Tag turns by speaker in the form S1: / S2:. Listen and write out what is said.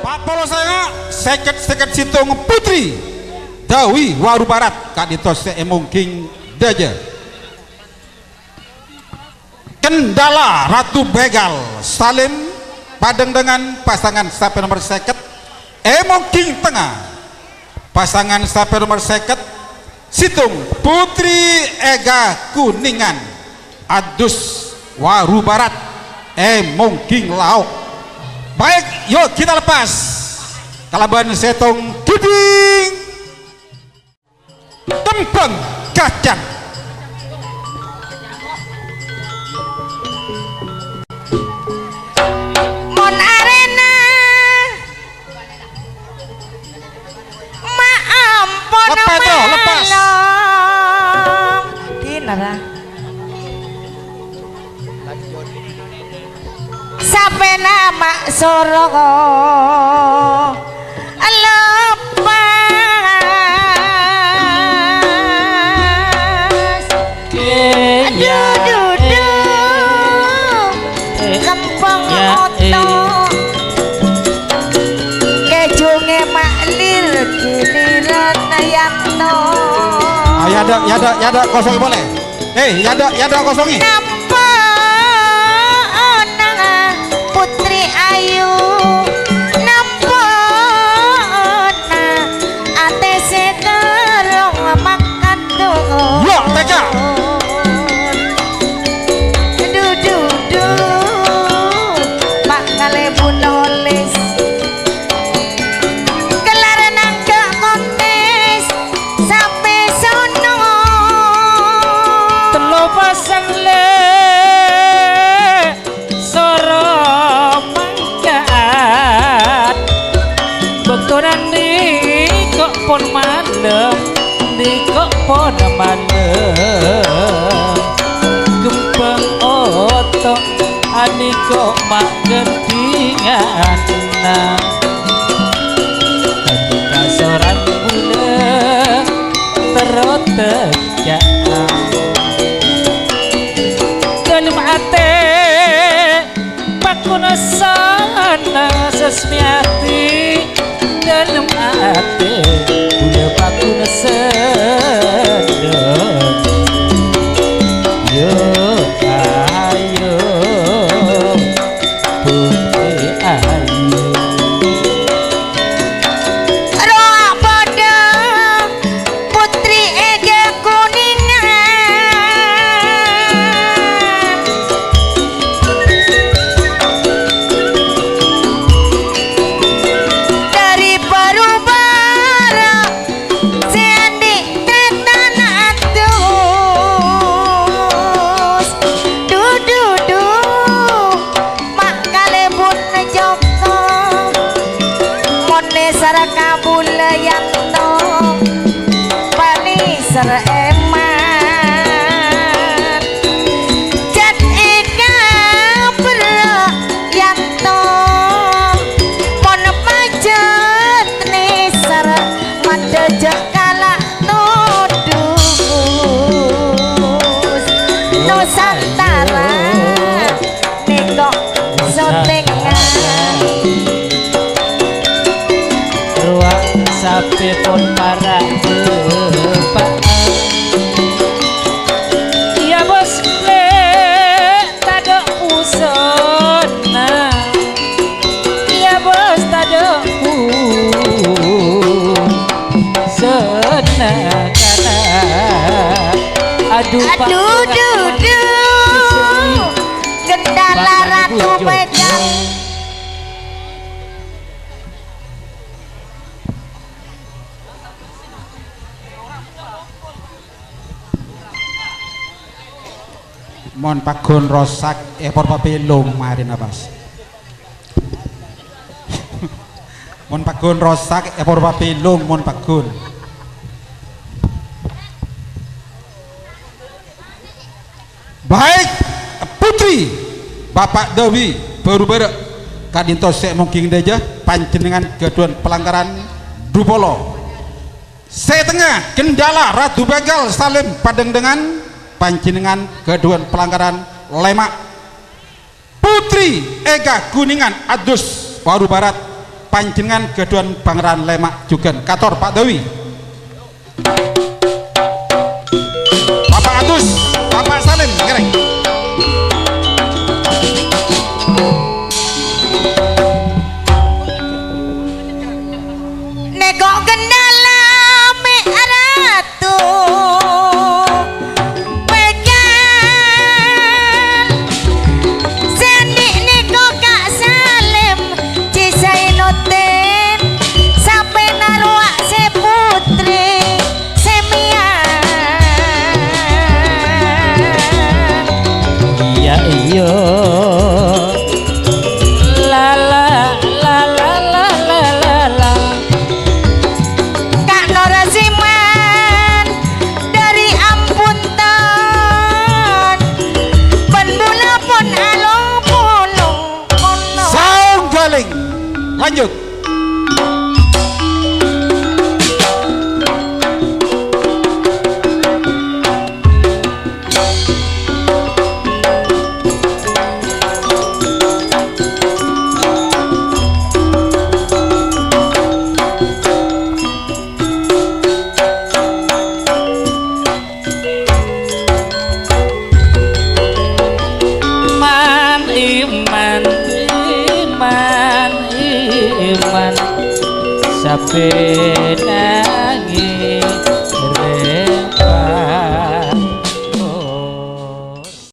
S1: Pak Polo saya seket situng Putri Dawi Waru Barat kadito seemung King Daja Kendala Ratu Begal Salim padeng dengan pasangan sampai nomor seket emong King Tengah pasangan sampai nomor seket situng Putri Ega Kuningan Adus Waru Barat emong King Lauk. Baik, yuk kita lepas kalaban setong kiding tempeng kacang
S2: mon arena maampun
S1: lepas
S2: dinara sampai nama soroko lepas aduh lempeng oto kejunge maklir giliran yanto
S1: yada kosongi boleh yada kosongi
S2: Putri Ayu nampona ate seterong makan tuh
S1: yo teka
S2: dudu Pak Kalebu nulis kelaran angka kontes sampai sono
S3: telo pasang le Beturan di kok pon malam di kok pon malam gempeng otok ani kok mak gendingan ketika seorang bulan terus tegak dalam hati pakuna sana sesmiati dalam hati punya pakuna sedang yo ayo putri ayu
S2: roa pada Putri Ega Kuningan dari Parubara Seandi Tretan atus dudu Mak Kalebun Joko Mone Sarakabul Yanto Bali Eman Jat Ega Yanto Mon Majet Nisar Mandejak Kalak Nudus Nusantara Nikok Sotengan
S3: ruang sapi pun para kepaan ya bos le tado pusona ya bos tado pusona karena aduh
S2: dudu Gendala Ratu Begal
S1: mon pagun rosak por papilung marin abas mon pagun rosak por papilung mon pagun baik Putri Bapak Dewi baru berek kadinto sek mungkin deja panjenengan keduan pelanggaran Dupolo setengah Kendala Ratu Begal Salim padeng dengan panjenengan kedua pelanggaran Lemak Putri Ega Kuningan Adus Waru Barat panjenengan gaduhan Pangeran Lemak Jugan kator Pak Dewi Bapak Agus Bapak Salim ngereng
S2: Negok kendala me ratu pegang seni nego Kak Salim cisai noten sampai naruak se putri semian
S3: iya iya la la la la la la la la
S2: Kak Norasiman dari ampun ton penbula pun alung pulung kono
S1: Saung Galing lanjut
S3: iman iman iman iman sabena